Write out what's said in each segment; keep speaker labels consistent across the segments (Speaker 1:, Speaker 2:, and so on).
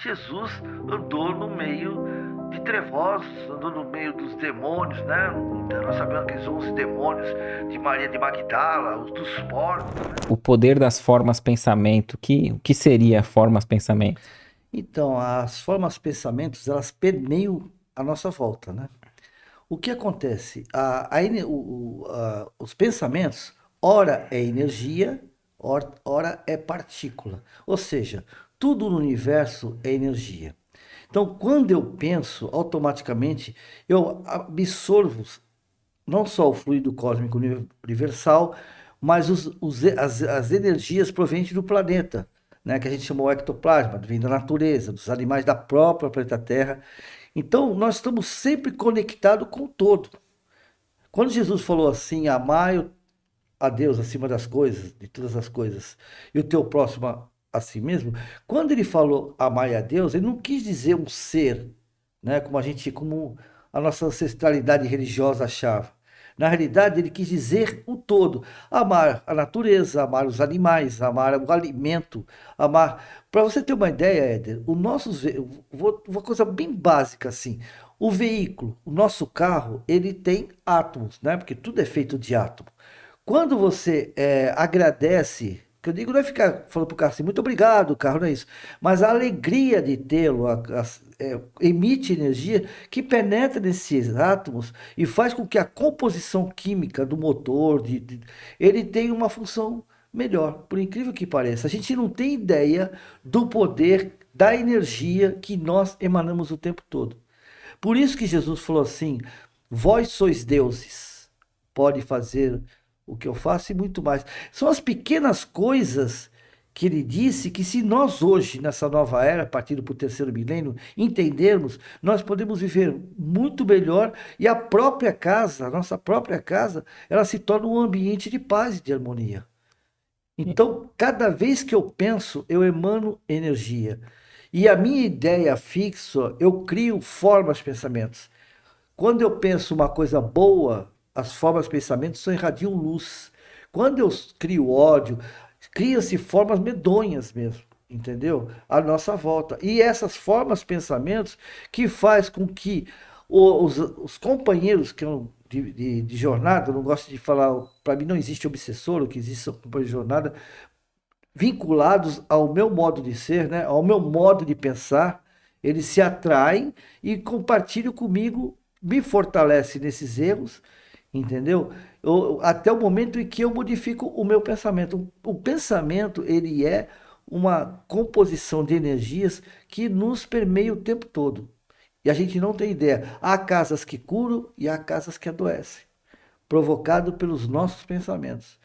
Speaker 1: Jesus andou no meio de trevosos, andou no meio dos demônios, né? Nós sabemos que são os demônios de Maria de Magdala, os dos porcos, né?
Speaker 2: O poder das formas pensamento. O que seria formas pensamento?
Speaker 3: Então, as formas pensamentos, elas permeiam a nossa volta, né? O que acontece? Os pensamentos, ora é energia, ora é partícula. Ou seja, tudo no universo é energia. Então, quando eu penso, automaticamente eu absorvo não só o fluido cósmico universal, mas as energias provenientes do planeta, né, que a gente chamou ectoplasma, vem da natureza, dos animais da própria planeta Terra. Então, nós estamos sempre conectados com o todo. Quando Jesus falou assim, amai a Deus acima das coisas, de todas as coisas, e o teu próximo a si mesmo, quando ele falou amai a Deus, ele não quis dizer um ser, né, como a nossa ancestralidade religiosa achava. Na realidade, ele quis dizer o todo. Amar a natureza, amar os animais, amar o alimento, amar. Para você ter uma ideia, Éder, uma coisa bem básica assim. O veículo, o nosso carro, ele tem átomos, né? Porque tudo é feito de átomo. Quando você agradece, que eu digo não é ficar falando para o carro assim, muito obrigado, carro, não é isso. Mas a alegria de tê-lo emite energia que penetra nesses átomos e faz com que a composição química do motor, ele tenha uma função melhor, por incrível que pareça. A gente não tem ideia do poder da energia que nós emanamos o tempo todo. Por isso que Jesus falou assim: vós sois deuses, pode fazer o que eu faço e muito mais. São as pequenas coisas que ele disse que se nós hoje, nessa nova era, partindo para o terceiro milênio, entendermos, nós podemos viver muito melhor e a própria casa, a nossa própria casa, ela se torna um ambiente de paz e de harmonia. Então, cada vez que eu penso, eu emano energia. E a minha ideia fixa, eu crio formas, pensamentos. Quando eu penso uma coisa boa, as formas, pensamentos só irradiam luz. Quando eu crio ódio, cria-se formas medonhas mesmo, entendeu? À nossa volta. E essas formas, pensamentos, que faz com que os companheiros que eu, de jornada, eu não gosto de falar, para mim não existe obsessor, o que existe são companheiros de jornada, vinculados ao meu modo de ser, né, ao meu modo de pensar, eles se atraem e compartilham comigo, me fortalece nesses erros, entendeu? Até o momento em que eu modifico o meu pensamento. O pensamento, ele é uma composição de energias que nos permeia o tempo todo. E a gente não tem ideia. Há casas que curam e há casas que adoecem, provocado pelos nossos pensamentos,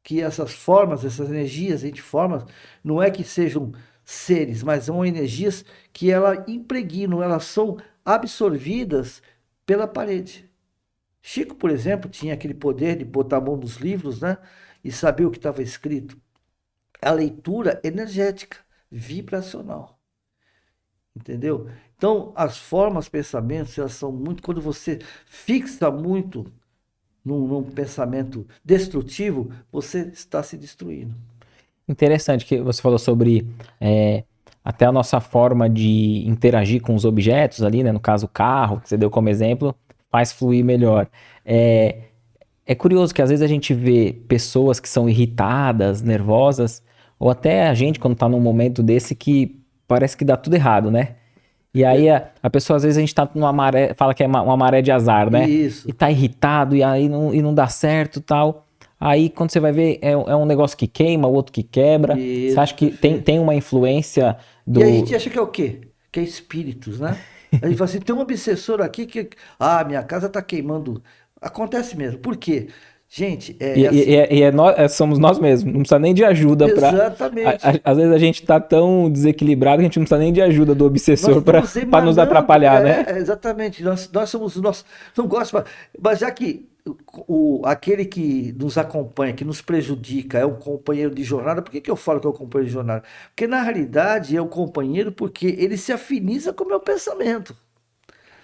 Speaker 3: que essas formas, essas energias, a gente forma, não é que sejam seres, mas são energias que ela impregnam, elas são absorvidas pela parede. Chico, por exemplo, tinha aquele poder de botar a mão nos livros, né, e saber o que estava escrito. A leitura energética, vibracional, entendeu? Então, as formas, pensamentos, elas são muito, quando você fixa muito num pensamento destrutivo, você está se destruindo.
Speaker 2: Interessante que você falou sobre até a nossa forma de interagir com os objetos ali, né? No caso, o carro, que você deu como exemplo, faz fluir melhor. É, é curioso que às vezes a gente vê pessoas que são irritadas, nervosas, ou até a gente quando tá num momento desse que parece que dá tudo errado, né? E aí a pessoa, às vezes, a gente tá numa maré, fala que é uma maré de azar, né? E
Speaker 3: Isso,
Speaker 2: tá irritado, e aí não dá certo e tal. Aí, quando você vai ver, é um negócio que queima, o outro que quebra. Você
Speaker 3: isso,
Speaker 2: acha que tem,
Speaker 3: perfeito.
Speaker 2: tem uma influência
Speaker 3: E a gente
Speaker 2: do...
Speaker 3: acha que é o quê? Que é espíritos, né? A gente fala assim, tem um obsessor aqui que, minha casa está queimando. Acontece mesmo. Por quê? Gente,
Speaker 2: E,
Speaker 3: é
Speaker 2: e-
Speaker 3: assim,
Speaker 2: e é- e é nó- é- somos nós mesmos, não precisa nem de ajuda pra...
Speaker 3: exatamente.
Speaker 2: Às vezes a gente tá tão desequilibrado que a gente não precisa nem de ajuda do
Speaker 3: Nós
Speaker 2: obsessor pra,
Speaker 3: estamos
Speaker 2: pra nos
Speaker 3: emanando,
Speaker 2: atrapalhar, né?
Speaker 3: exatamente. Nós somos o nosso. Não gosto, mas já que aquele que nos acompanha, que nos prejudica, é um companheiro de jornada, por que, que eu falo que é um companheiro de jornada? Porque na realidade é um companheiro porque ele se afiniza com o meu pensamento.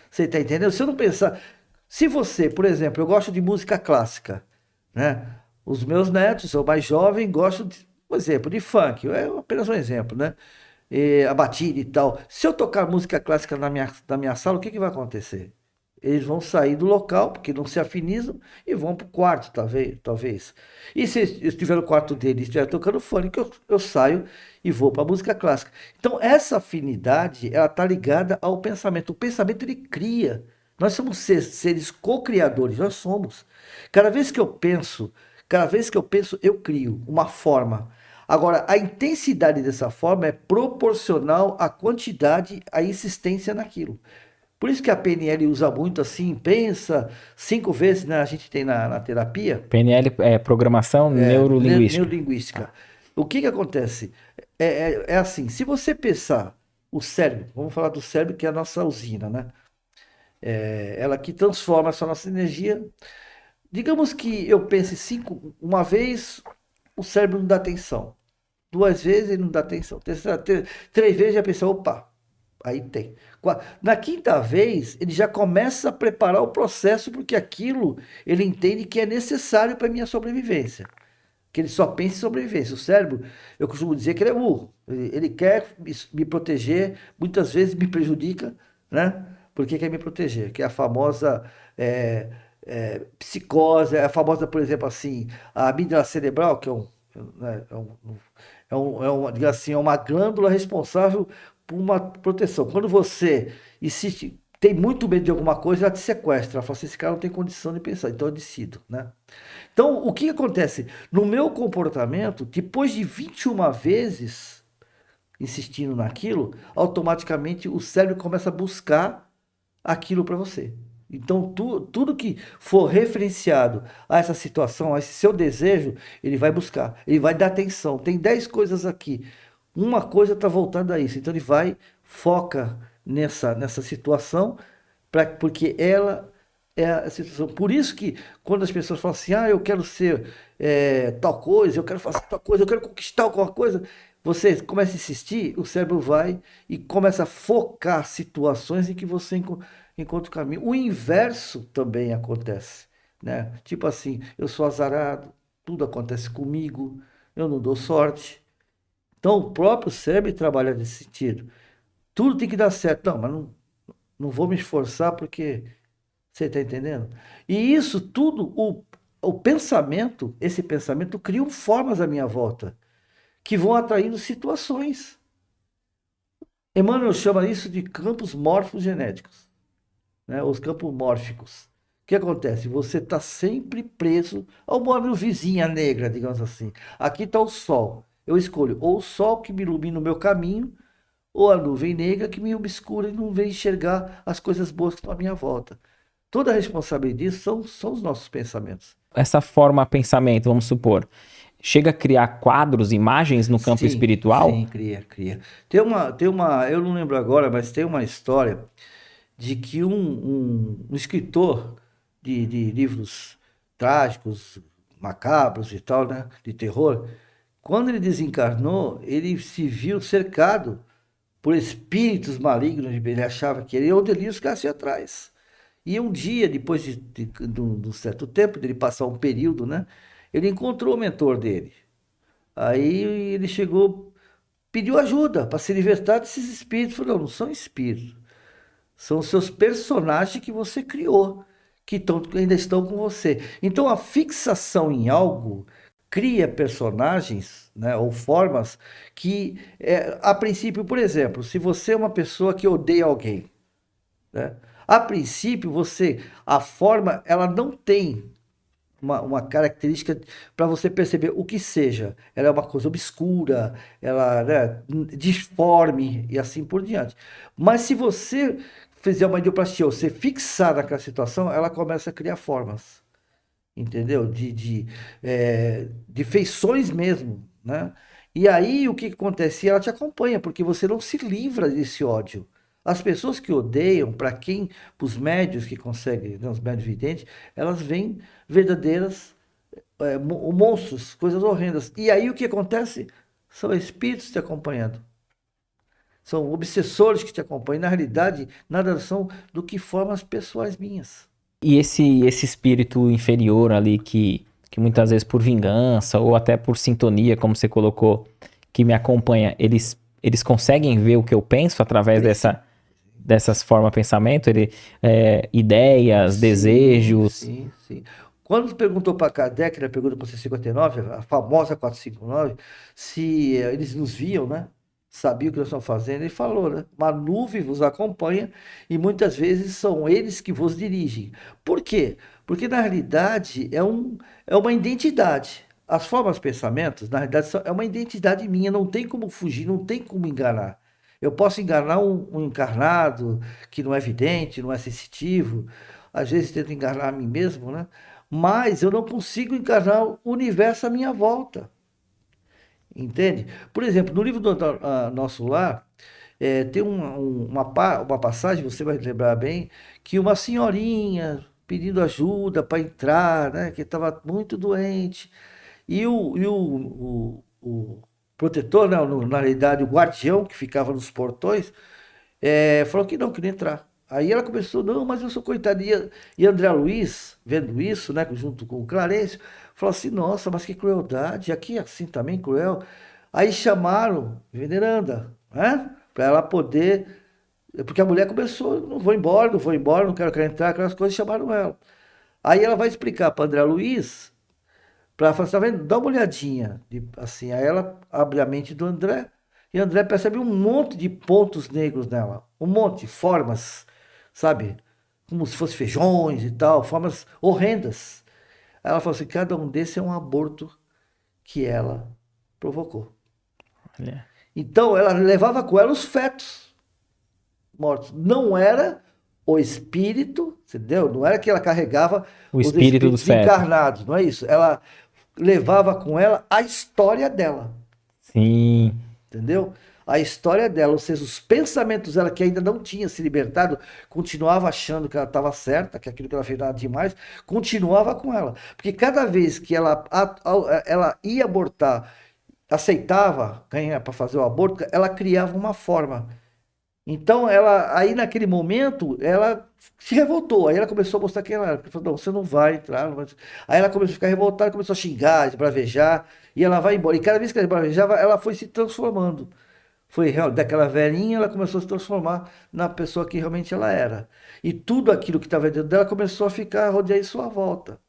Speaker 3: Você está entendendo? Se eu não pensar. Se você, por exemplo, eu gosto de música clássica, né? Os meus netos, sou mais jovem, gostam de, por exemplo, de funk. É apenas um exemplo, né? a batida e tal. Se eu tocar música clássica na minha sala, o que vai acontecer? Eles vão sair do local, porque não se afinizam, e vão para o quarto, talvez. E se eu estiver no quarto deles e estiver tocando funk, eu saio e vou para a música clássica. Então, essa afinidade, ela está ligada ao pensamento. O pensamento, ele cria. Nós somos seres co-criadores, nós somos. Cada vez que eu penso, eu crio uma forma. Agora, a intensidade dessa forma é proporcional à quantidade, à insistência naquilo. Por isso que a PNL usa muito assim, pensa 5 vezes, né? A gente tem na terapia,
Speaker 2: PNL é Programação Neurolinguística.
Speaker 3: neurolinguística. O que acontece? É assim, se você pensar o cérebro, vamos falar do cérebro que é a nossa usina, né? Ela que transforma essa nossa energia. Digamos que eu pense uma vez, o cérebro não dá atenção. 2 vezes ele não dá atenção. 3 vezes já pensa, opa, aí tem. Na 5ª vez, ele já começa a preparar o processo, porque aquilo ele entende que é necessário para a minha sobrevivência. Que ele só pensa em sobrevivência. O cérebro, eu costumo dizer que ele é burro. Ele quer me proteger, muitas vezes me prejudica, né? Porque quer me proteger, que é a famosa psicose, a famosa, por exemplo, assim, a amígdala cerebral, que né, digamos assim, é uma glândula responsável por uma proteção. Quando você insiste, tem muito medo de alguma coisa, ela te sequestra. Ela fala assim, esse cara não tem condição de pensar, então eu decido, né? Então, o que acontece? No meu comportamento, depois de 21 vezes insistindo naquilo, automaticamente o cérebro começa a buscar aquilo para você. Então, tudo que for referenciado a essa situação, a esse seu desejo, ele vai buscar, ele vai dar atenção. Tem 10 coisas aqui, uma coisa está voltando a isso. Então, ele vai, foca nessa situação, porque ela é a situação. Por isso que, quando as pessoas falam assim, eu quero ser tal coisa, eu quero fazer tal coisa, eu quero conquistar alguma coisa, você começa a insistir, o cérebro vai e começa a focar situações em que você encontra o caminho. O inverso também acontece, né? Tipo assim, eu sou azarado, tudo acontece comigo, eu não dou sorte. Então, o próprio cérebro trabalha nesse sentido. Tudo tem que dar certo. Não, mas não vou me esforçar porque... Você está entendendo? E isso tudo, o pensamento, esse pensamento cria formas à minha volta, que vão atraindo situações. Emmanuel chama isso de campos morfogenéticos, né? Os campos mórficos. O que acontece? Você está sempre preso ao uma vizinha negra, digamos assim. Aqui está o sol. Eu escolho ou o sol que me ilumina o meu caminho, ou a nuvem negra que me obscura e não vem enxergar as coisas boas que estão à minha volta. Toda a responsabilidade disso são os nossos pensamentos.
Speaker 2: Essa forma pensamento, vamos supor, chega a criar quadros, imagens no campo espiritual?
Speaker 3: Sim, cria. Eu não lembro agora, mas tem uma história de que um escritor de livros trágicos, macabros e tal, né, de terror, quando ele desencarnou, ele se viu cercado por espíritos malignos, ele achava que ele, onde ele ia, os caras iam atrás. E um dia, depois de um certo tempo, dele passar um período, né? Ele encontrou o mentor dele. Aí ele chegou, pediu ajuda para se libertar desses espíritos. Falou, não são espíritos. São os seus personagens que você criou, que ainda estão com você. Então a fixação em algo cria personagens, né, ou formas que, a princípio, por exemplo, se você é uma pessoa que odeia alguém, né? A princípio, a forma, ela não tem uma característica para você perceber o que seja. Ela é uma coisa obscura, ela, né, disforme e assim por diante. Mas se você fizer uma idioplastia, ou você fixar naquela situação, ela começa a criar formas, entendeu? De feições mesmo, né? E aí o que acontece? Ela te acompanha, porque você não se livra desse ódio. As pessoas que odeiam, para os médios que conseguem, né, os médios videntes, elas veem verdadeiras monstros, coisas horrendas. E aí o que acontece? São espíritos te acompanhando. São obsessores que te acompanham. Na realidade, nada são do que formas pessoais minhas.
Speaker 2: E esse espírito inferior ali que muitas vezes por vingança ou até por sintonia, como você colocou, que me acompanha, ele eles conseguem ver o que eu penso através dessas formas de pensamento, ideias, desejos.
Speaker 3: Sim. Quando perguntou para Kardec, na pergunta 459, a famosa 459, se eles nos viam, né? Sabiam o que nós estamos fazendo, ele falou, né? Uma nuvem vos acompanha e muitas vezes são eles que vos dirigem. Por quê? Porque na realidade é uma identidade. As formas, pensamentos, na realidade, é uma identidade minha, não tem como fugir, não tem como enganar. Eu posso enganar um encarnado que não é vidente, não é sensitivo, às vezes tento enganar a mim mesmo, né? Mas eu não consigo encarnar o universo à minha volta, entende? Por exemplo, no livro do Nosso Lar, tem uma passagem, você vai lembrar bem, que uma senhorinha pedindo ajuda para entrar, né? Que estava muito doente. E o protetor, né? Na realidade, o guardião que ficava nos portões, falou que não queria entrar. Aí ela começou, não, mas eu sou coitadinha. E André Luiz, vendo isso, né, junto com o Clarencio, falou assim, nossa, mas que crueldade, aqui é assim também cruel. Aí chamaram veneranda, né, para ela poder, porque a mulher começou, não vou embora, não quero entrar, aquelas coisas, chamaram ela. Aí ela vai explicar para André Luiz, para falar, tá vendo? Dá uma olhadinha, assim, aí ela abre a mente do André, e André percebe um monte de pontos negros nela, um monte de formas, sabe? Como se fossem feijões e tal, formas horrendas. Aí ela falou assim, cada um desses é um aborto que ela provocou.
Speaker 2: Olha.
Speaker 3: Então ela levava com ela os fetos mortos. Não era o espírito, entendeu? Não era que ela carregava
Speaker 2: O
Speaker 3: os
Speaker 2: espírito dos
Speaker 3: espíritos
Speaker 2: fetos.
Speaker 3: encarnados, não é isso. Ela levava com ela a história dela,
Speaker 2: Sim.
Speaker 3: entendeu? A história dela, ou seja, os pensamentos dela que ainda não tinha se libertado, continuava achando que ela estava certa, que aquilo que ela fez nada demais, continuava com ela. Porque cada vez que ela ia abortar, aceitava ganhar para fazer o aborto, ela criava uma forma. Então, aí naquele momento, ela se revoltou. Aí ela começou a mostrar quem ela era. Ela falou, não, você não vai entrar. Não vai... Aí ela começou a ficar revoltada, começou a xingar, esbravejar, e ela vai embora. E cada vez que ela esbravejava, ela foi se transformando. Foi daquela velhinha, ela começou a se transformar na pessoa que realmente ela era. E tudo aquilo que estava dentro dela começou a ficar rodear em sua volta.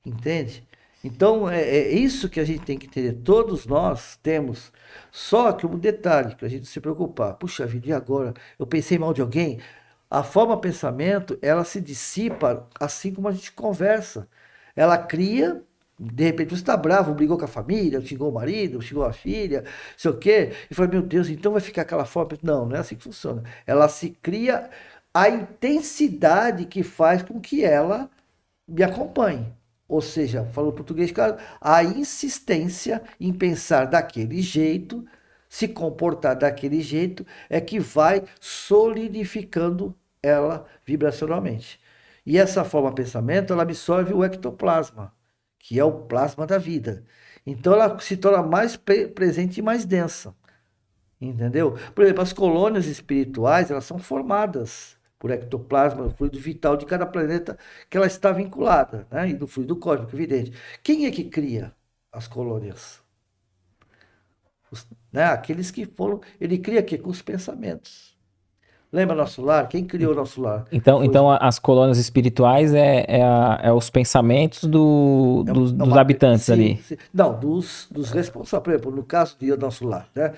Speaker 3: Entende? Então, é isso que a gente tem que entender. Todos nós temos. Só que um detalhe, que a gente se preocupar. Puxa vida, e agora? Eu pensei mal de alguém? A forma pensamento, ela se dissipa assim como a gente conversa. Ela cria, de repente você está bravo, brigou com a família, xingou o marido, xingou a filha, não sei o quê, e fala, meu Deus, então vai ficar aquela forma. Não, não é assim que funciona. Ela se cria a intensidade que faz com que ela me acompanhe. Ou seja, falando português, claro, a insistência em pensar daquele jeito, se comportar daquele jeito, é que vai solidificando ela vibracionalmente. E essa forma de pensamento, ela absorve o ectoplasma, que é o plasma da vida. Então ela se torna mais presente e mais densa. Entendeu? Por exemplo, as colônias espirituais, elas são formadas por ectoplasma, o fluido vital de cada planeta que ela está vinculada, né? E do fluido cósmico, evidente. Quem é que cria as colônias? Né? Aqueles que foram. Ele cria aqui com os pensamentos. Lembra nosso lar? Quem criou nosso lar?
Speaker 2: Então as colônias espirituais é os pensamentos dos habitantes
Speaker 3: sim,
Speaker 2: ali.
Speaker 3: sim. Não, dos responsáveis. Por exemplo, no caso de nosso lar, né?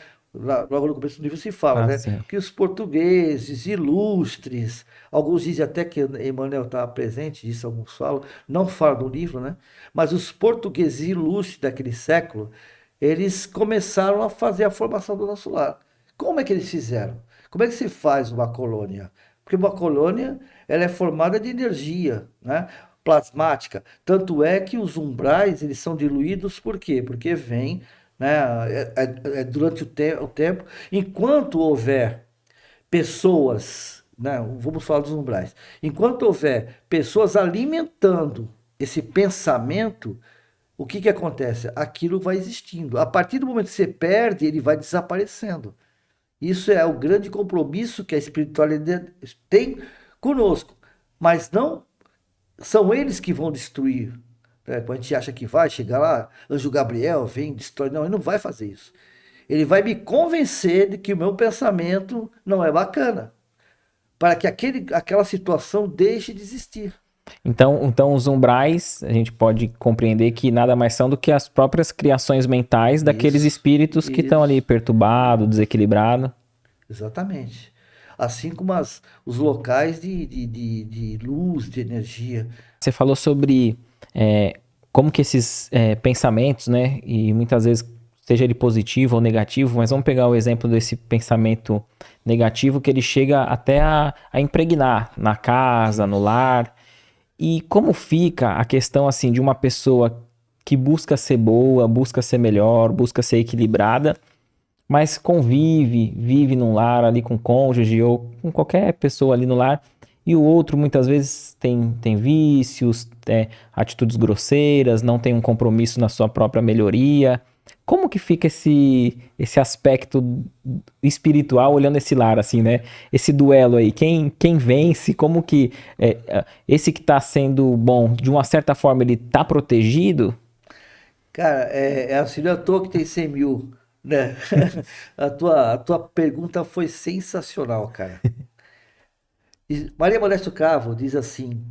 Speaker 3: Logo no começo do livro se fala,
Speaker 2: Ah,
Speaker 3: né?
Speaker 2: sim.
Speaker 3: Que os portugueses ilustres, alguns dizem até que Emmanuel estava presente, isso alguns falam, não fala no livro, né? Mas os portugueses ilustres daquele século, eles começaram a fazer a formação do nosso lar. Como é que eles fizeram? Como é que se faz uma colônia? Porque uma colônia, ela é formada de energia, né? Plasmática. Tanto é que os umbrais, eles são diluídos por quê? Porque vem, né? Durante o tempo, enquanto houver pessoas, né? Vamos falar dos umbrais. Enquanto houver pessoas alimentando esse pensamento, o que acontece? Aquilo vai existindo. A partir do momento que você perde, ele vai desaparecendo. Isso é o grande compromisso que a espiritualidade tem conosco. Mas não são eles que vão destruir. Né? Quando a gente acha que vai chegar lá, anjo Gabriel vem, destrói. Não, ele não vai fazer isso. Ele vai me convencer de que o meu pensamento não é bacana, para que aquela situação deixe de existir.
Speaker 2: Então, os umbrais, a gente pode compreender que nada mais são do que as próprias criações mentais daqueles
Speaker 3: Isso,
Speaker 2: espíritos que estão ali
Speaker 3: isso.
Speaker 2: perturbados, desequilibrados.
Speaker 3: Exatamente. Assim como os locais de luz, de energia.
Speaker 2: Você falou sobre como que esses pensamentos, né, e muitas vezes seja ele positivo ou negativo, mas vamos pegar o exemplo desse pensamento negativo que ele chega até a impregnar na casa, no lar. E como fica a questão assim de uma pessoa que busca ser boa, busca ser melhor, busca ser equilibrada, mas vive num lar ali com cônjuge ou com qualquer pessoa ali no lar, e o outro muitas vezes tem vícios, atitudes grosseiras, não tem um compromisso na sua própria melhoria. Como que fica esse aspecto espiritual olhando esse lar, assim, né? Esse duelo aí, quem vence, como que esse que tá sendo bom, de uma certa forma, ele tá protegido?
Speaker 3: Cara, é assim, não é à toa que tem 100 mil, né? A tua pergunta foi sensacional, cara. Maria Modesto Cravo diz assim,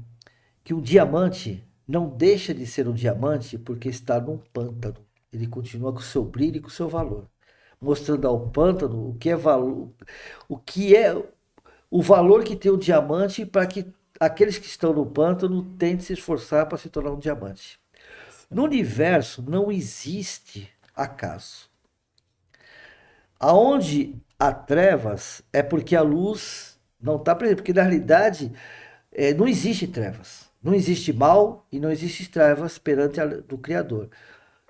Speaker 3: que um diamante não deixa de ser um diamante porque está num pântano. Ele continua com o seu brilho e com o seu valor, mostrando ao pântano o que é valor, o que é o valor que tem o diamante para que aqueles que estão no pântano tentem se esforçar para se tornar um diamante. No universo não existe acaso. Aonde há trevas é porque a luz não está presente, porque na realidade não existe trevas. Não existe mal e não existe trevas perante do Criador.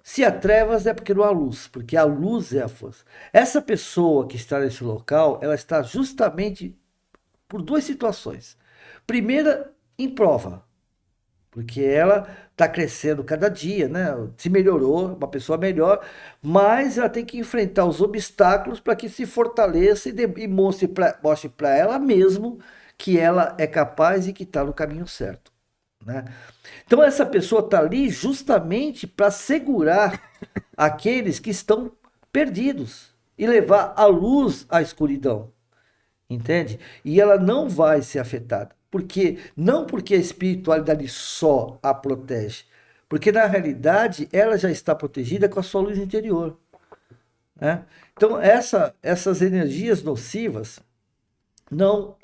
Speaker 3: Se há trevas é porque não há luz, porque a luz é a força. Essa pessoa que está nesse local, ela está justamente por duas situações. Primeira, em prova, porque ela está crescendo cada dia, né? Se melhorou, uma pessoa melhor, mas ela tem que enfrentar os obstáculos para que se fortaleça e mostre para ela mesmo que ela é capaz e que está no caminho certo, né? Então essa pessoa está ali justamente para segurar aqueles que estão perdidos e levar a luz à escuridão, entende? E ela não vai ser afetada. Porque não porque a espiritualidade só a protege, porque na realidade ela já está protegida com a sua luz interior, né? Então essas energias nocivas não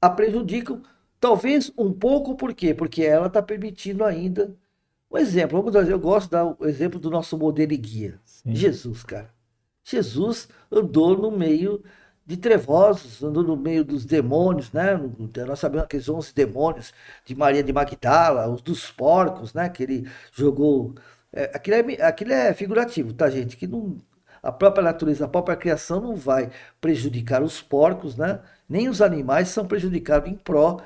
Speaker 3: a prejudicam, talvez um pouco, por quê? Porque ela está permitindo ainda. Um exemplo, eu gosto de dar o exemplo do nosso modelo e guia.
Speaker 2: Sim.
Speaker 3: Jesus, cara. Jesus andou no meio de trevosos, andou no meio dos demônios, né? Nós sabemos aqueles 11 demônios de Maria de Magdala, os dos porcos, né? Que ele jogou. Aquilo é figurativo, tá, gente? Que não, a própria natureza, a própria criação não vai prejudicar os porcos, né? Nem os animais são prejudicados em pró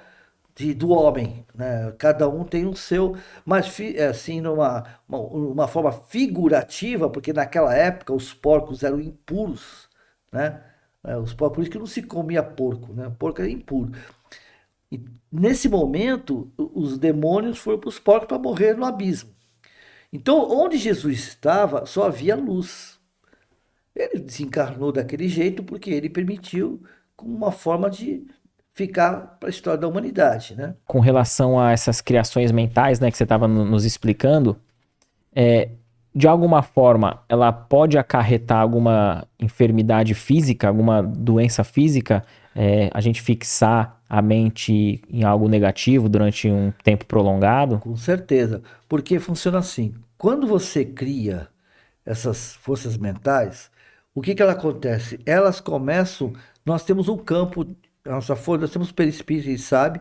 Speaker 3: do homem, né? Cada um tem o seu, mas assim, uma forma figurativa, porque naquela época os porcos eram impuros, né? Os porcos, por isso que não se comia porco, né? O porco era impuro. E nesse momento, os demônios foram para os porcos para morrer no abismo. Então, onde Jesus estava, só havia luz. Ele desencarnou daquele jeito porque ele permitiu como uma forma de ficar para a história da humanidade, né?
Speaker 2: Com relação a essas criações mentais, né, que você estava nos explicando, de alguma forma, ela pode acarretar alguma enfermidade física, alguma doença física, a gente fixar a mente em algo negativo durante um tempo prolongado?
Speaker 3: Com certeza, porque funciona assim. Quando você cria essas forças mentais, o que ela acontece? Elas começam. Nós temos um campo, a nossa força, nós temos o perispírito, a gente sabe,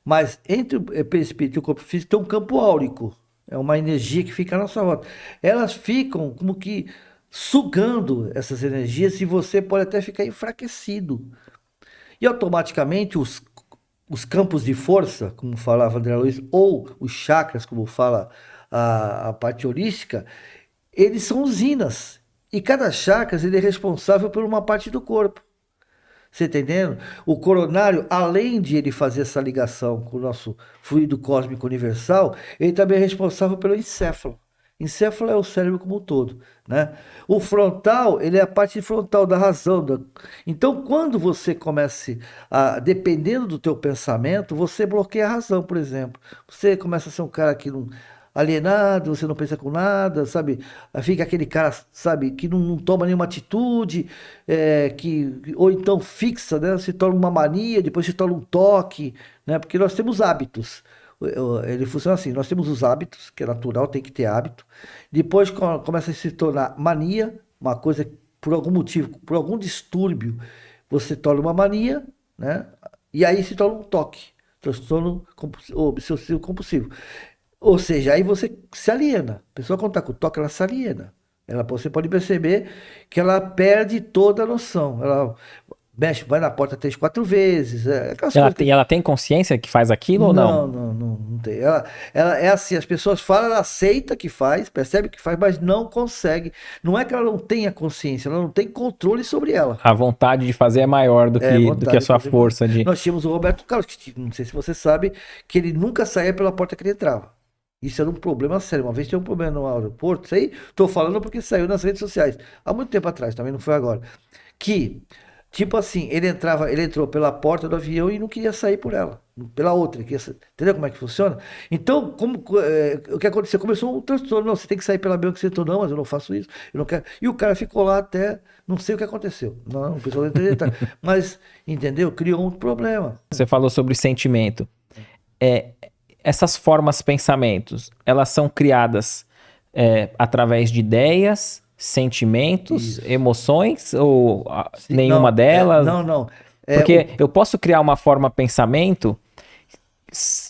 Speaker 3: mas entre o perispírito e o corpo físico tem um campo áurico. É uma energia que fica à nossa volta. Elas ficam como que sugando essas energias e você pode até ficar enfraquecido. E automaticamente os campos de força, como falava André Luiz, ou os chakras, como fala a parte holística, eles são usinas. E cada chakra ele é responsável por uma parte do corpo. Você está entendendo? O coronário, além de ele fazer essa ligação com o nosso fluido cósmico universal, ele também é responsável pelo encéfalo, Encéfalo é o cérebro como um todo, né? O frontal, ele é a parte frontal da razão. Então, quando você começa dependendo do teu pensamento, você bloqueia a razão, por exemplo. Você começa a ser um cara que não alienado, você não pensa com nada, sabe? Fica aquele cara, sabe, que não toma nenhuma atitude, ou então fixa, né? Se torna uma mania, depois se torna um toque, né? Porque nós temos hábitos. Ele funciona assim, nós temos os hábitos, que é natural, tem que ter hábito. Depois começa a se tornar mania, uma coisa que, por algum motivo, por algum distúrbio, você torna uma mania, né? E aí se torna um toque, transtorno obsessivo compulsivo. Ou seja, aí você se aliena. A pessoa quando está com toque, ela se aliena. Você pode perceber que ela perde toda a noção. Ela mexe, vai na porta 3, 4 vezes. Aquelas coisas
Speaker 2: E ela tem consciência que faz aquilo ou não?
Speaker 3: Não tem. Ela é assim, as pessoas falam, ela aceita que faz, percebe que faz, mas não consegue. Não é que ela não tenha consciência, ela não tem controle sobre ela.
Speaker 2: A vontade de fazer é maior do que a sua força de...
Speaker 3: Nós tínhamos o Roberto Carlos, que não sei se você sabe, que ele nunca saía pela porta que ele entrava. Isso era um problema sério. Uma vez tinha um problema no aeroporto, isso aí tô falando porque saiu nas redes sociais. Há muito tempo atrás, também não foi agora. Que, tipo assim, ele entrou pela porta do avião e não queria sair por ela, pela outra. Entendeu como é que funciona? Então, o que aconteceu? Começou um transtorno. Não, você tem que sair pela minha que você entrou. Não, mas eu não faço isso, eu não quero. E o cara ficou lá até, não sei o que aconteceu. Não, o pessoal não entendeu. Mas, entendeu? Criou um problema.
Speaker 2: Você falou sobre sentimento. Essas formas pensamentos, elas são criadas através de ideias, sentimentos, emoções ou nenhuma delas?
Speaker 3: Não.
Speaker 2: Porque eu posso criar uma forma pensamento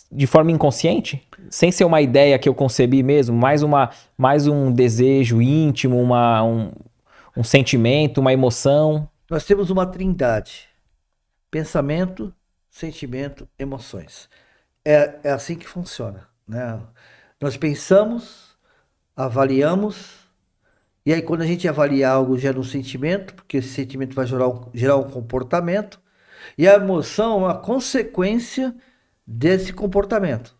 Speaker 2: de forma inconsciente, sem ser uma ideia que eu concebi mesmo, mais um desejo íntimo, um sentimento, uma emoção.
Speaker 3: Nós temos uma trindade: pensamento, sentimento, emoções. É assim que funciona, né? Nós pensamos, avaliamos, e aí quando a gente avalia algo gera um sentimento, porque esse sentimento vai gerar um comportamento, e a emoção é uma consequência desse comportamento,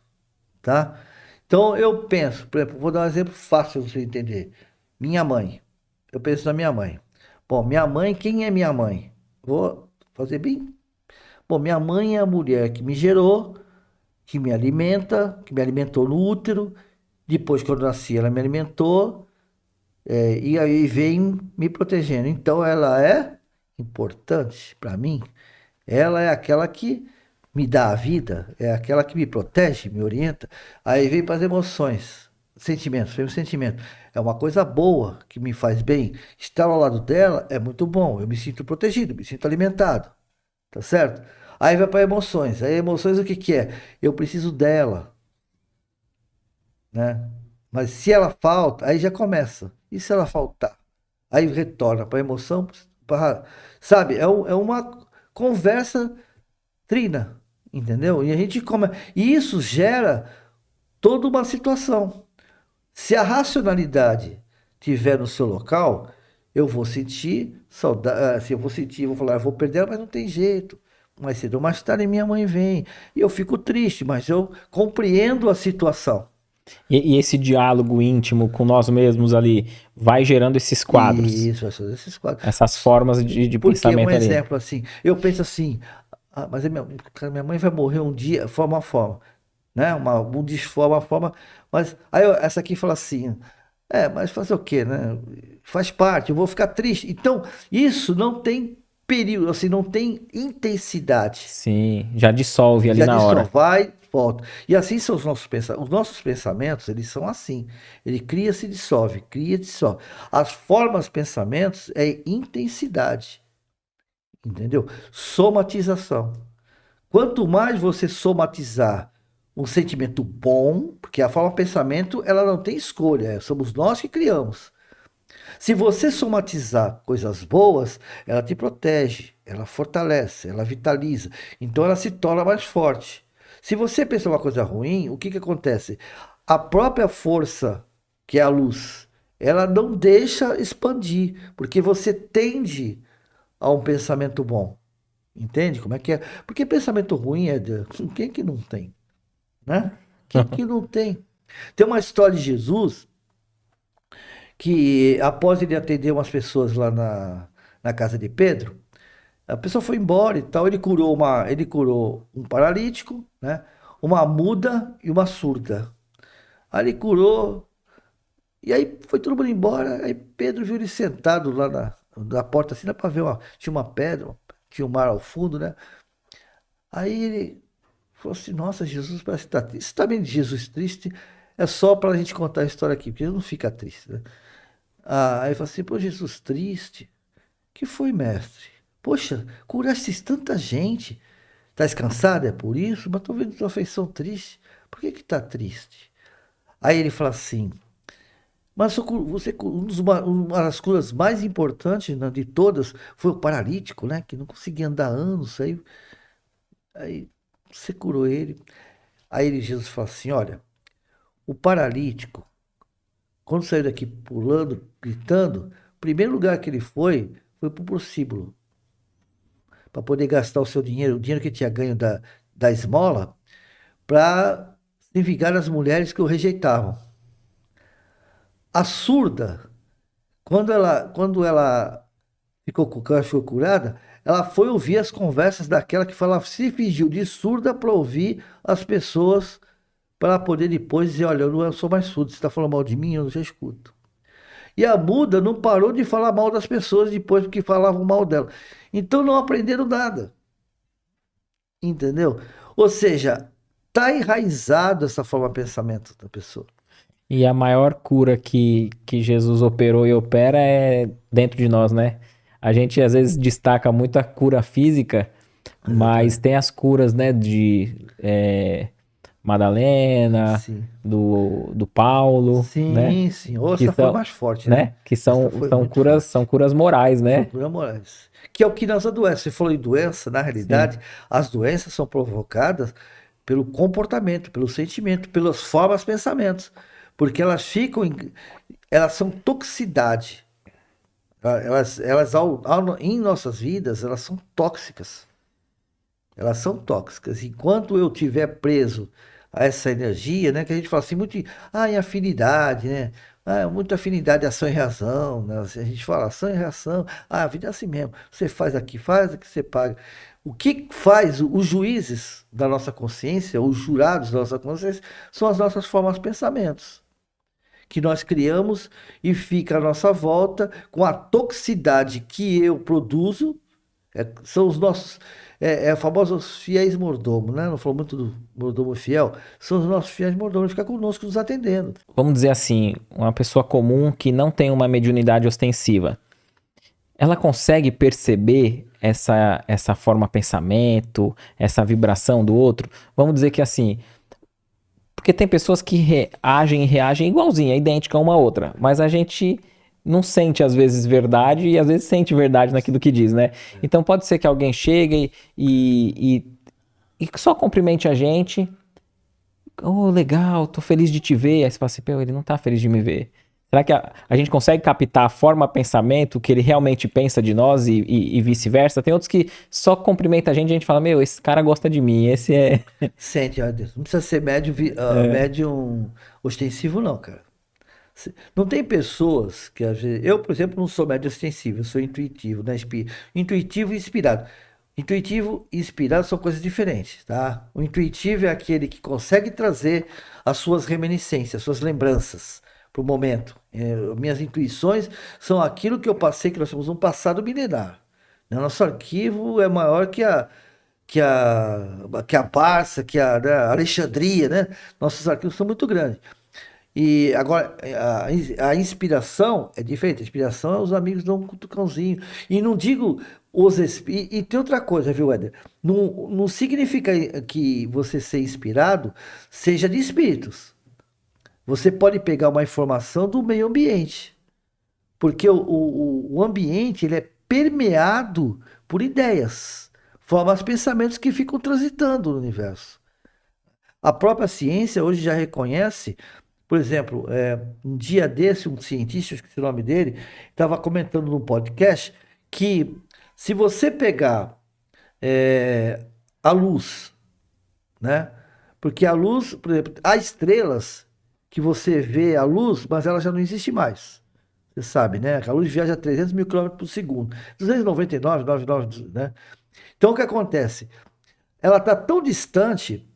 Speaker 3: tá? Então eu penso, por exemplo, vou dar um exemplo fácil para você entender. Minha mãe. Eu penso na minha mãe. Bom, minha mãe, quem é minha mãe? Vou fazer bem. Bom, minha mãe é a mulher que me gerou, que me alimenta, que me alimentou no útero. Depois, quando eu nasci, ela me alimentou, e aí vem me protegendo. Então, ela é importante para mim. Ela é aquela que me dá a vida, é aquela que me protege, me orienta. Aí vem para as emoções, sentimentos, vem o sentimento. É uma coisa boa, que me faz bem. Estar ao lado dela é muito bom. Eu me sinto protegido, me sinto alimentado. Tá certo? Aí vai para emoções. Aí emoções o que que é? Eu preciso dela, né? Mas se ela falta, aí já começa. E se ela faltar? Aí retorna para emoção, sabe? É uma conversa trina, entendeu? E a gente e isso gera toda uma situação. Se a racionalidade tiver no seu local, eu vou sentir saudade, se eu vou sentir, vou falar, eu vou perder ela, mas não tem jeito. Mais cedo ou mais tarde minha mãe vem. E eu fico triste, mas eu compreendo a situação.
Speaker 2: E esse diálogo íntimo com nós mesmos ali vai gerando esses quadros.
Speaker 3: Isso, esses quadros.
Speaker 2: Essas formas de pensamento ali.
Speaker 3: Por exemplo, assim, eu penso assim, mas minha mãe vai morrer um dia, uma forma, né? Uma forma, mas aí essa aqui fala assim, mas fazer o quê, né? Faz parte, eu vou ficar triste. Então, isso não tem período, assim, não tem intensidade.
Speaker 2: Sim, já dissolve ali na hora.
Speaker 3: Vai, volta. E assim são os nossos pensamentos. Os nossos pensamentos, eles são assim. Ele cria, se dissolve, cria, dissolve. As formas pensamentos é intensidade. Entendeu? Somatização. Quanto mais você somatizar um sentimento bom, porque a forma pensamento, ela não tem escolha, somos nós que criamos. Se você somatizar coisas boas, ela te protege, ela fortalece, ela vitaliza. Então ela se torna mais forte. Se você pensa uma coisa ruim, o que que acontece? A própria força, que é a luz, ela não deixa expandir, porque você tende a um pensamento bom. Entende como é que é? Porque pensamento ruim quem que não tem? Né? Quem que não tem? Tem uma história de Jesus que após ele atender umas pessoas lá na casa de Pedro, a pessoa foi embora e tal, ele curou um paralítico, né? Uma muda e uma surda. Aí ele curou, e aí foi todo mundo embora, aí Pedro viu ele sentado lá na porta, assim, dá pra ver, tinha uma pedra, tinha um mar ao fundo, né? Aí ele falou assim, nossa, Jesus parece que tá triste. Você tá vendo Jesus triste? É só pra gente contar a história aqui, porque ele não fica triste, né? Aí ele falou assim, pô, Jesus triste? Que foi, mestre? Poxa, curaste tanta gente. Tá cansado? É por isso? Mas tô vendo tua feição triste. Por que que tá triste? Aí ele fala assim, mas uma das curas mais importantes, né, de todas foi o paralítico, né? Que não conseguia andar há anos. Aí você curou ele. Jesus fala assim, olha, o paralítico, quando saiu daqui pulando, gritando, o primeiro lugar que ele foi pro prostíbulo, para poder gastar o seu dinheiro, o dinheiro que tinha ganho da esmola, para se vingar das mulheres que o rejeitavam. A surda, quando ela ficou curada, ela foi ouvir as conversas daquela que falava, se fingiu de surda para ouvir as pessoas, para poder depois dizer, olha, eu não sou mais surdo, você está falando mal de mim, eu já escuto. E a muda não parou de falar mal das pessoas depois porque falavam mal dela. Então não aprenderam nada. Entendeu? Ou seja, tá enraizado essa forma de pensamento da pessoa.
Speaker 2: E a maior cura que Jesus operou e opera é dentro de nós, né? A gente às vezes destaca muito a cura física, mas
Speaker 3: Exatamente.
Speaker 2: tem as curas, né, de Madalena,
Speaker 3: Sim.
Speaker 2: do Paulo, né?
Speaker 3: Sim, sim. Ou
Speaker 2: Que
Speaker 3: essa foi
Speaker 2: são,
Speaker 3: mais forte, né?
Speaker 2: né? Que
Speaker 3: Essa
Speaker 2: são,
Speaker 3: foi muito forte.
Speaker 2: são curas morais, né?
Speaker 3: Procura Moraes. Que é o que nas doenças. Você falou em doença, na
Speaker 2: Sim.
Speaker 3: realidade, as doenças são provocadas pelo comportamento, pelo sentimento, pelas formas, pensamentos. Porque elas são toxicidade. Em nossas vidas, elas são tóxicas. Elas são tóxicas. Enquanto eu tiver preso a essa energia, né, que a gente fala assim, muito em afinidade, né? Muita afinidade, ação e reação, né? A gente fala ação e reação. A vida é assim mesmo. Você faz aqui, você paga. O que faz os juízes da nossa consciência, os jurados da nossa consciência, são as nossas formas de pensamentos que nós criamos e fica à nossa volta com a toxicidade que eu produzo. São os nossos famosos fiéis mordomos, né? Não falou muito do mordomo fiel, são os nossos fiéis mordomos, ficar conosco nos atendendo.
Speaker 2: Vamos dizer assim, uma pessoa comum que não tem uma mediunidade ostensiva, ela consegue perceber essa forma de pensamento, essa vibração do outro? Vamos dizer que assim, porque tem pessoas que agem e reagem igualzinha, idêntica uma a outra, mas a gente não sente às vezes verdade e às vezes sente verdade naquilo que diz, né? Então pode ser que alguém chegue e só cumprimente a gente. Oh, legal, tô feliz de te ver. Aí você fala assim, pô, ele não tá feliz de me ver. Será que a gente consegue captar a forma pensamento que ele realmente pensa de nós e vice-versa? Tem outros que só cumprimenta a gente fala, meu, esse cara gosta de mim, esse é...
Speaker 3: Sente, ó, Deus. Não precisa ser
Speaker 2: É,
Speaker 3: médium ostensivo, não, cara. Não tem pessoas que às vezes. Eu, por exemplo, não sou médio ostensivo, eu sou intuitivo, né? Intuitivo e inspirado. Intuitivo e inspirado são coisas diferentes, tá? O intuitivo é aquele que consegue trazer as suas reminiscências, as suas lembranças para o momento. Minhas intuições são aquilo que eu passei, que nós temos um passado milenar. Né? Nosso arquivo é maior que a Barça, né, a Alexandria, né? Nossos arquivos são muito grandes. E agora, a inspiração é diferente. A inspiração é os amigos dão um cutucãozinho. E não digo os espíritos. E tem outra coisa, viu, Éder? Não significa que você ser inspirado seja de espíritos. Você pode pegar uma informação do meio ambiente. Porque o ambiente ele é permeado por ideias, formas, pensamentos que ficam transitando no universo. A própria ciência hoje já reconhece, por exemplo, um dia desse, um cientista, eu esqueci o nome dele, estava comentando num podcast que se você pegar a luz, né? Porque a luz, por exemplo, há estrelas que você vê a luz, mas ela já não existe mais. Você sabe, né? A luz viaja a 300 mil quilômetros por segundo. 299,99, né? Então, o que acontece? Ela está tão distante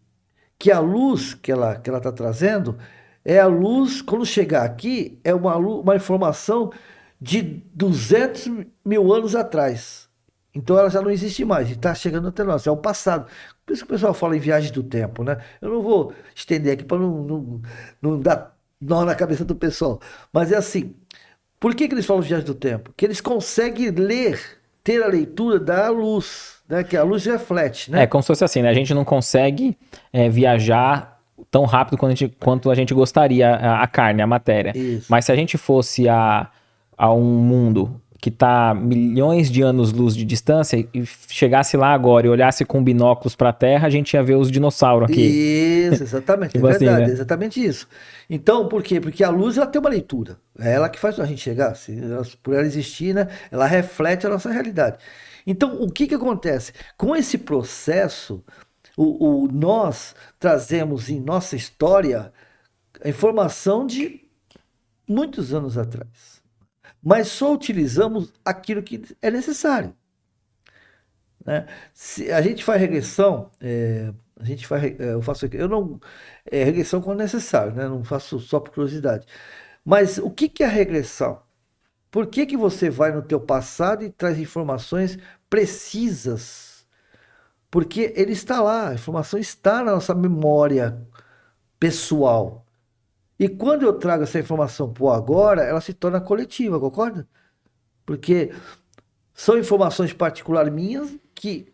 Speaker 3: que a luz que ela está trazendo é a luz, quando chegar aqui, é uma informação de 200 mil anos atrás. Então ela já não existe mais, está chegando até nós, é o passado. Por isso que o pessoal fala em viagem do tempo, né? Eu não vou estender aqui para não dar nó na cabeça do pessoal. Mas é assim, por que eles falam viagem do tempo? Que eles conseguem ler, ter a leitura da luz, né? Que a luz reflete,
Speaker 2: É
Speaker 3: né?
Speaker 2: como se fosse assim, né? A gente não consegue viajar tão rápido quanto a gente gostaria, a carne, a matéria.
Speaker 3: Isso.
Speaker 2: Mas se a gente fosse a um mundo que está milhões de anos-luz de distância e chegasse lá agora e olhasse com binóculos para a Terra, a gente ia ver os dinossauros aqui.
Speaker 3: Isso, exatamente, é
Speaker 2: Tipo assim,
Speaker 3: verdade, é
Speaker 2: né?
Speaker 3: exatamente isso. Então, por quê? Porque a luz ela tem uma leitura, é ela que faz a gente chegar, por ela existir, né? Ela reflete a nossa realidade. Então, o que que acontece? Com esse processo, nós trazemos em nossa história a informação de muitos anos atrás, mas só utilizamos aquilo que é necessário, né? Se a gente faz regressão, a gente faz, eu faço, eu não, regressão quando necessário, né? Não faço só por curiosidade. Mas o que que é a regressão? Por que que você vai no teu passado e traz informações precisas? Porque ele está lá, a informação está na nossa memória pessoal. E quando eu trago essa informação para o agora, ela se torna coletiva, concorda? Porque são informações particulares minhas que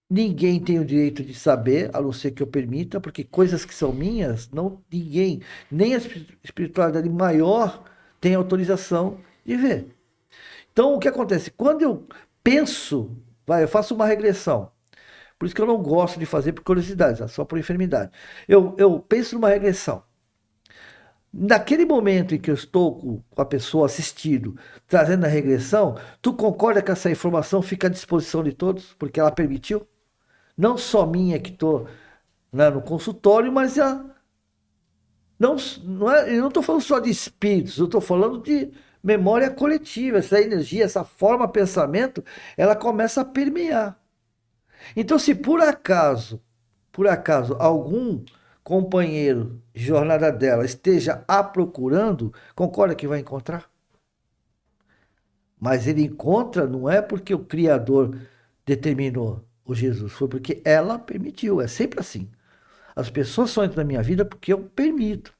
Speaker 3: ninguém tem o direito de saber, a não ser que eu permita, porque coisas que são minhas, não ninguém, nem a espiritualidade maior tem autorização de ver. Então, o que acontece? Quando eu penso, eu faço uma regressão. Por isso que eu não gosto de fazer por curiosidade, só por enfermidade. Eu penso numa regressão. Naquele momento em que eu estou com a pessoa assistido, trazendo a regressão, tu concorda que essa informação fica à disposição de todos, porque ela permitiu? Não só minha que estou, né, no consultório, mas eu não estou falando só de espíritos, eu estou falando de memória coletiva, essa energia, essa forma de pensamento, ela começa a permear. Então, se por acaso, algum companheiro de jornada dela esteja a procurando, concorda que vai encontrar? Mas ele encontra não é porque o Criador determinou o Jesus, foi porque ela permitiu. É sempre assim. As pessoas só entram na minha vida porque eu permito.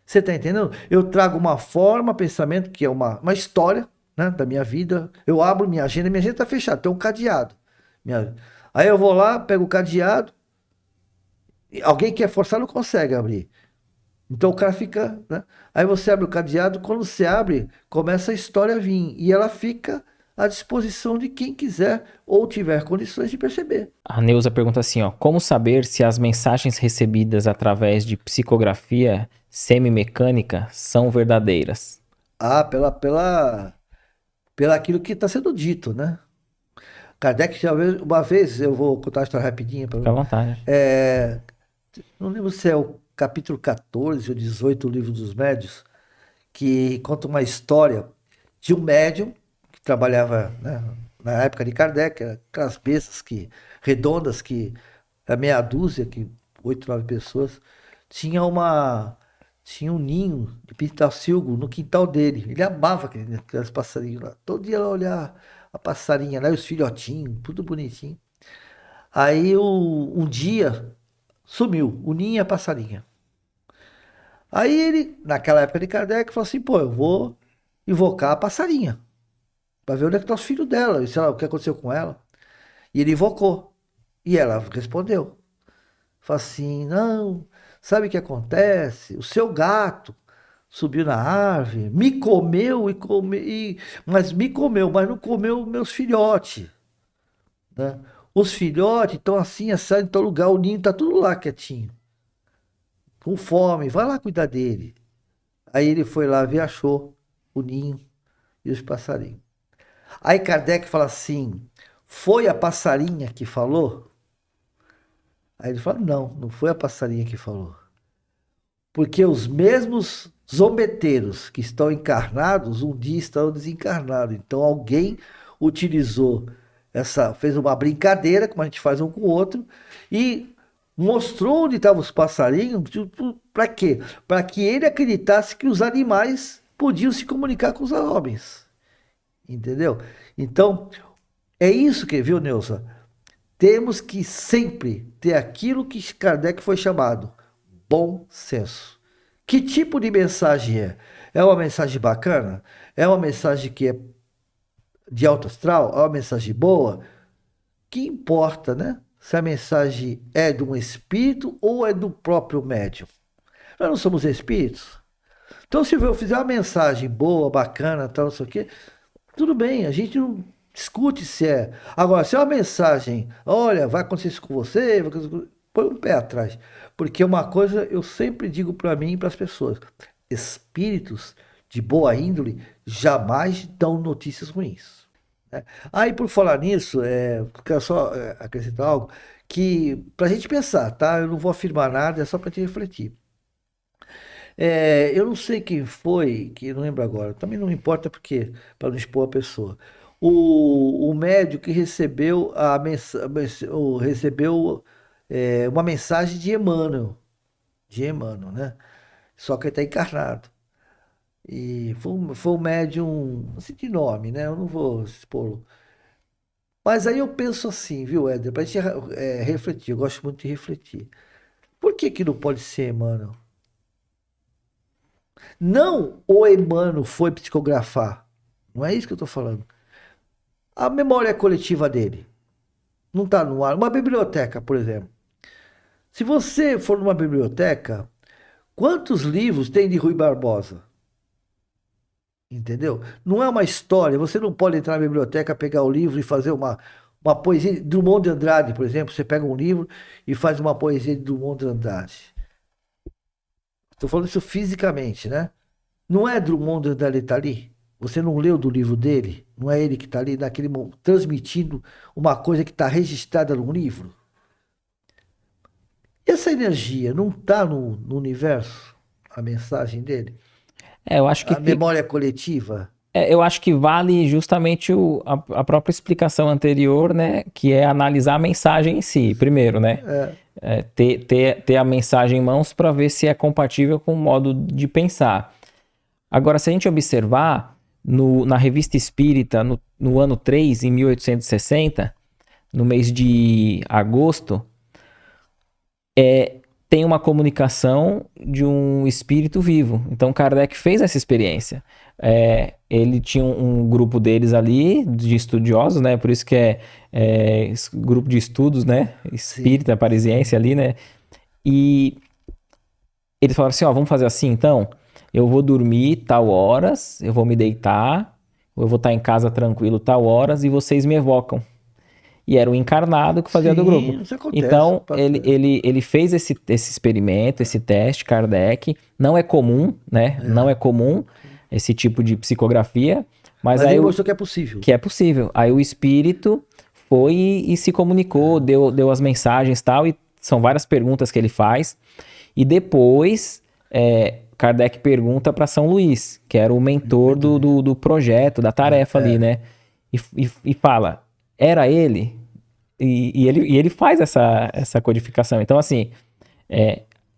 Speaker 3: Você está entendendo? Eu trago uma forma, pensamento, que é uma história, né, da minha vida. Eu abro minha agenda está fechada, tem um cadeado. Aí eu vou lá, pego o cadeado. Alguém quer forçar, não consegue abrir. Então o cara fica, né? Aí você abre o cadeado, quando você abre, começa a história a vir. E ela fica à disposição de quem quiser ou tiver condições de perceber.
Speaker 2: A Neuza pergunta assim, ó, como saber se as mensagens recebidas através de psicografia semimecânica são verdadeiras?
Speaker 3: Ah, pela aquilo que está sendo dito, né? Kardec já uma vez, eu vou contar a história rapidinha para
Speaker 2: Fica à vontade.
Speaker 3: não lembro se é o capítulo 14 ou 18 do Livro dos Médiuns, que conta uma história de um médium que trabalhava, né, na época de Kardec, aquelas bestas redondas que a meia dúzia, que 8, 9 pessoas, tinha tinha um ninho de pintacilgo no quintal dele. Ele amava aqueles passarinhos lá. Todo dia ela olhar a passarinha lá, e os filhotinhos, tudo bonitinho. Aí um dia sumiu o ninho e a passarinha. Aí ele, naquela época de Kardec, falou assim: pô, eu vou invocar a passarinha para ver onde é que tá os filhos dela, e sei lá, o que aconteceu com ela. E ele invocou. E ela respondeu. Falou assim: não, sabe o que acontece? O seu gato subiu na árvore, me comeu mas me comeu, mas não comeu meus filhotes, né? Os filhotes estão assim, assado em tal lugar, o ninho tá tudo lá quietinho, com fome, vai lá cuidar dele. Aí ele foi lá ver, achou o ninho e os passarinhos. Aí Kardec fala assim: foi a passarinha que falou? Aí ele fala: não, não foi a passarinha que falou. Porque os mesmos zombeteiros que estão encarnados, um dia estão desencarnados. Então alguém utilizou fez uma brincadeira, como a gente faz um com o outro, e mostrou onde estavam os passarinhos, para quê? Para que ele acreditasse que os animais podiam se comunicar com os homens. Entendeu? Então, é isso que, viu, Neuza? Temos que sempre ter aquilo que Kardec foi chamado bom senso. Que tipo de mensagem é? É uma mensagem bacana? É uma mensagem que é de alto astral? É uma mensagem boa? Que importa, né? Se a mensagem é de um espírito ou é do próprio médium. Nós não somos espíritos. Então, se eu fizer uma mensagem boa, bacana, tal, não sei o quê, tudo bem, a gente não discute se é. Agora, se é uma mensagem, olha, vai acontecer isso com você, põe um pé atrás. Porque uma coisa eu sempre digo para mim e para as pessoas: espíritos de boa índole jamais dão notícias ruins. Né? Aí, por falar nisso, quero só acrescentar algo que, para a gente pensar, tá? Eu não vou afirmar nada, é só para te refletir. Eu não sei quem foi, que eu não lembro agora, também não importa porque, para não expor a pessoa. O médium que recebeu uma mensagem de Emmanuel, né? Só que ele está encarnado. E foi um médium, assim, de nome, né? Eu não vou expor. Mas aí eu penso assim, viu, Éder? Para a gente refletir, eu gosto muito de refletir. Por que que não pode ser Emmanuel? Não o Emmanuel foi psicografar. Não é isso que eu estou falando. A memória coletiva dele não está no ar. Uma biblioteca, por exemplo. Se você for numa biblioteca, quantos livros tem de Rui Barbosa? Entendeu? Não é uma história. Você não pode entrar na biblioteca, pegar o livro e fazer uma poesia. Drummond de Andrade, por exemplo. Você pega um livro e faz uma poesia de Drummond de Andrade. Estou falando isso fisicamente, né? Não é Drummond de Andrade que está ali? Você não leu do livro dele? Não é ele que está ali transmitindo uma coisa que está registrada no livro? E essa energia não está no universo? A mensagem dele?
Speaker 2: Eu acho que
Speaker 3: A memória coletiva?
Speaker 2: eu acho que vale justamente a própria explicação anterior, né? Que é analisar a mensagem em si, primeiro, né? Ter a mensagem em mãos para ver se é compatível com o modo de pensar. Agora, se a gente observar, na Revista Espírita, no ano 3, em 1860, no mês de agosto, tem uma comunicação de um espírito vivo. Então, Kardec fez essa experiência. Ele tinha um grupo deles ali, de estudiosos, né? Por isso que é grupo de estudos, né? Espírita, parisiense ali, né? E eles falaram assim, ó, vamos fazer assim, então? Eu vou dormir tal horas, eu vou me deitar, eu vou estar em casa tranquilo tal horas e vocês me evocam. E era o encarnado que fazia do grupo.
Speaker 3: Isso acontece,
Speaker 2: então, ele fez esse experimento, esse teste, Kardec. Não é comum, né? Não é comum esse tipo de psicografia. Mas aí
Speaker 3: ele mostrou que é possível.
Speaker 2: Que é possível. Aí o espírito foi e se comunicou, deu as mensagens e tal. E são várias perguntas que ele faz. E depois, Kardec pergunta para São Luís, que era o mentor do projeto, da tarefa ali, né? E fala, era ele? E ele faz essa codificação. Então, assim,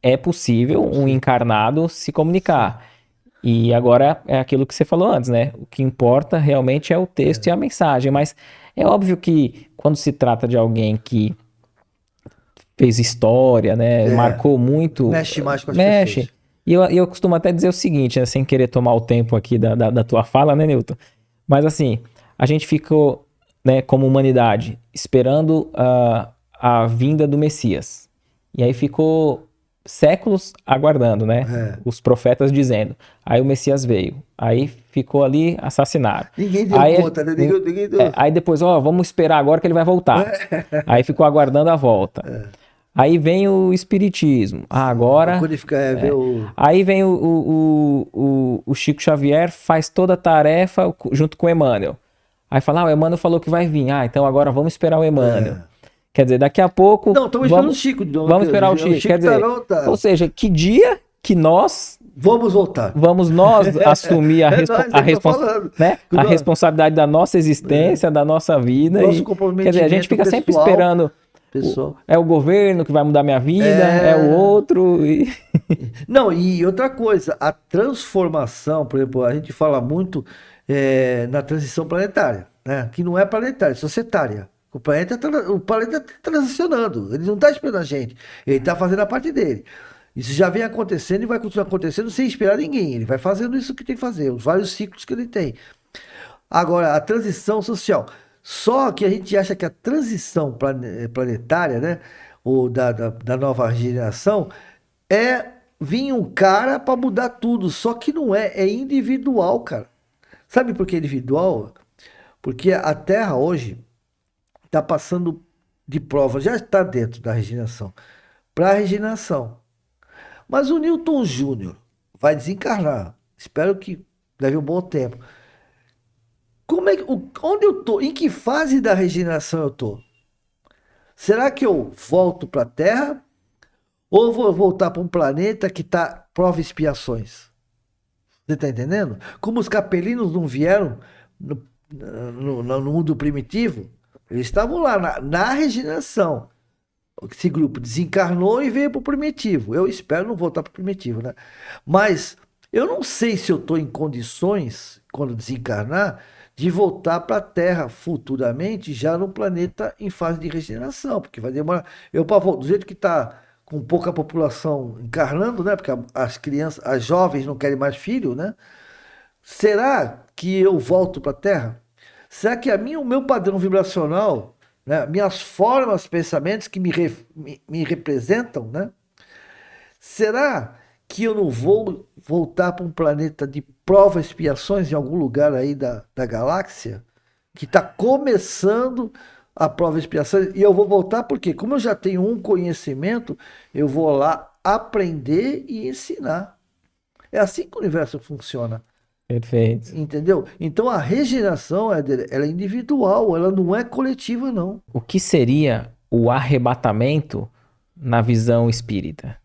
Speaker 2: é possível um encarnado se comunicar. E agora é aquilo que você falou antes, né? O que importa realmente é o texto e a mensagem. Mas é óbvio que quando se trata de alguém que fez história, né? Marcou muito.
Speaker 3: Mexe mais com as pessoas.
Speaker 2: E eu costumo até dizer o seguinte, né? Sem querer tomar o tempo aqui da tua fala, né, Newton? Mas assim, a gente ficou, né, como humanidade, esperando a vinda do Messias. E aí ficou séculos aguardando, né? Os profetas dizendo. Aí o Messias veio. Aí ficou ali, assassinaram.
Speaker 3: Ninguém deu conta, né? Ninguém deu.
Speaker 2: Aí depois, vamos esperar agora que ele vai voltar. Aí ficou aguardando a volta. Aí vem o espiritismo. Agora... Aí vem o Chico Xavier, faz toda a tarefa junto com o Emmanuel. Aí fala, o Emmanuel falou que vai vir. Então agora vamos esperar o Emmanuel. Quer dizer, daqui a pouco...
Speaker 3: Não, estamos esperando o Chico.
Speaker 2: Vamos esperar o Chico. Quer dizer, ou seja, que dia que nós
Speaker 3: Vamos voltar.
Speaker 2: vamos assumir
Speaker 3: É nós, eu tô falando.
Speaker 2: né? A
Speaker 3: Nós-
Speaker 2: responsabilidade da nossa existência, da nossa vida.
Speaker 3: Nosso
Speaker 2: Quer dizer, a gente fica sempre
Speaker 3: pessoal,
Speaker 2: esperando.
Speaker 3: pessoal.
Speaker 2: É o governo que vai mudar minha vida, é o outro.
Speaker 3: Não, e outra coisa, a transformação, por exemplo, a gente fala muito na transição planetária, né? Que não é planetária, é societária. O planeta está transicionando, ele não está esperando a gente, ele está fazendo a parte dele. Isso já vem acontecendo e vai continuar acontecendo sem esperar ninguém. Ele vai fazendo isso que tem que fazer, os vários ciclos que ele tem. Agora, a transição social. Só que a gente acha que a transição planetária, né? Ou da nova geração, é vir um cara para mudar tudo. Só que não é, é individual, cara. Sabe por que é individual? Porque a Terra hoje está passando de prova, já está dentro da regeneração, para a regeneração. Mas o Newton Júnior vai desencarnar. Espero que leve um bom tempo. Onde eu tô? Em que fase da regeneração eu tô? Será que eu volto para a Terra ou vou voltar para um planeta que está prova e expiações? Você está entendendo? Como os capelinos não vieram no mundo primitivo, eles estavam lá na regeneração. Esse grupo desencarnou e veio para o primitivo. Eu espero não voltar para o primitivo, né? Mas eu não sei se eu estou em condições, quando desencarnar, de voltar para a Terra futuramente, já no planeta em fase de regeneração, porque vai demorar. Do jeito que está com pouca população encarnando, né? Porque as crianças, as jovens não querem mais filho, né? Será que eu volto para a Terra? Será que o meu padrão vibracional, né, minhas formas, pensamentos que me representam, né? Será que eu não vou voltar para um planeta de provas e expiações em algum lugar aí da galáxia? Que está começando a prova e expiação. E eu vou voltar porque, como eu já tenho um conhecimento, eu vou lá aprender e ensinar. É assim que o universo funciona.
Speaker 2: Perfeito.
Speaker 3: Entendeu? Então a regeneração, Éder, ela é individual, ela não é coletiva, não.
Speaker 2: O que seria o arrebatamento na visão espírita?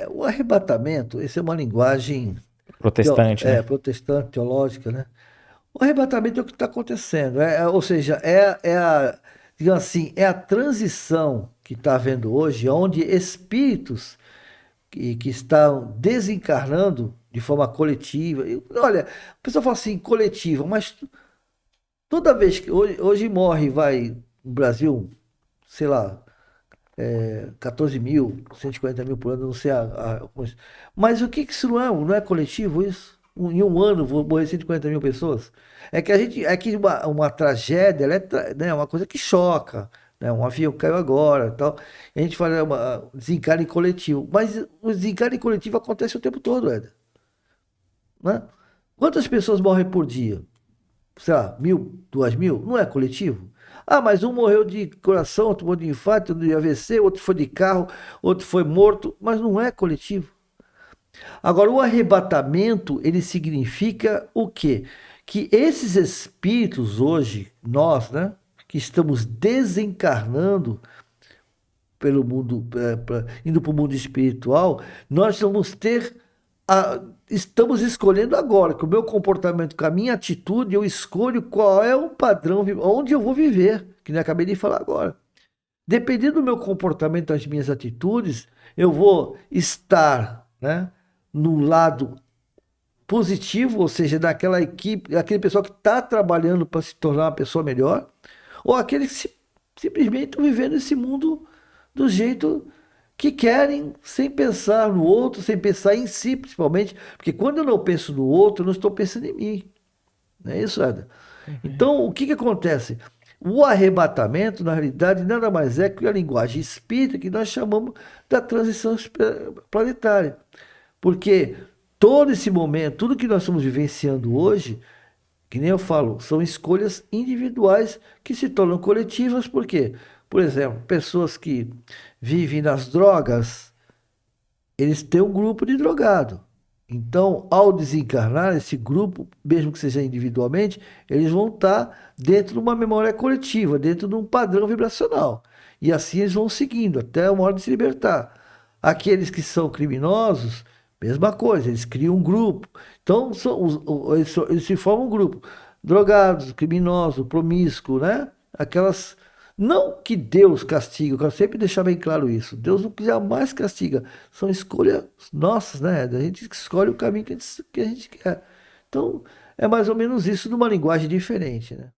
Speaker 3: O arrebatamento, essa é uma linguagem
Speaker 2: Protestante, né?
Speaker 3: protestante, teológica, né? O arrebatamento é o que está acontecendo, ou seja, digamos assim, é a transição que está havendo hoje, onde espíritos que estão desencarnando de forma coletiva. Olha, a pessoa fala assim, coletiva, mas toda vez que hoje morre, vai no Brasil, sei lá, 14 mil, 140 mil por ano, não sei mas o que isso não é coletivo isso? Em um ano vou morrer 140 mil pessoas? Uma tragédia, ela né, uma coisa que choca, né? Um avião caiu agora, tal. E a gente fala desencarne coletivo, mas o desencarne coletivo acontece o tempo todo, Éder, né? Quantas pessoas morrem por dia? Sei lá, 1.000, 2.000? Não é coletivo? Ah, mas um morreu de coração, outro morreu de infarto, outro de AVC, outro foi de carro, outro foi morto, mas não é coletivo. Agora, o arrebatamento, ele significa o quê? Que esses espíritos hoje, nós, né, que estamos desencarnando pelo mundo, indo para o mundo espiritual, nós vamos estamos escolhendo agora, com o meu comportamento, com a minha atitude, eu escolho qual é o padrão, onde eu vou viver, que nem acabei de falar agora. Dependendo do meu comportamento, das minhas atitudes, eu vou estar, né, no lado positivo, ou seja, daquela equipe, aquele pessoal que está trabalhando para se tornar uma pessoa melhor, ou aqueles que simplesmente estão vivendo esse mundo do jeito que querem, sem pensar no outro, sem pensar em si, principalmente, porque quando eu não penso no outro, eu não estou pensando em mim. Não é isso, Ada? Então, o que acontece? O arrebatamento, na realidade, nada mais é que a linguagem espírita que nós chamamos da transição planetária. Porque todo esse momento, tudo que nós estamos vivenciando hoje, que nem eu falo, são escolhas individuais que se tornam coletivas, por quê? Por exemplo, pessoas que vivem nas drogas, eles têm um grupo de drogado. Então, ao desencarnar, esse grupo, mesmo que seja individualmente, eles vão estar dentro de uma memória coletiva, dentro de um padrão vibracional. E assim eles vão seguindo, até uma hora de se libertar. Aqueles que são criminosos, mesma coisa, eles criam um grupo. Então, eles se formam um grupo. Drogados, criminosos, promíscuos, né? Aquelas. Não que Deus castiga, eu quero sempre deixar bem claro isso. Deus não jamais castiga. São escolhas nossas, né? A gente escolhe o caminho que a gente quer. Então, é mais ou menos isso numa linguagem diferente, né?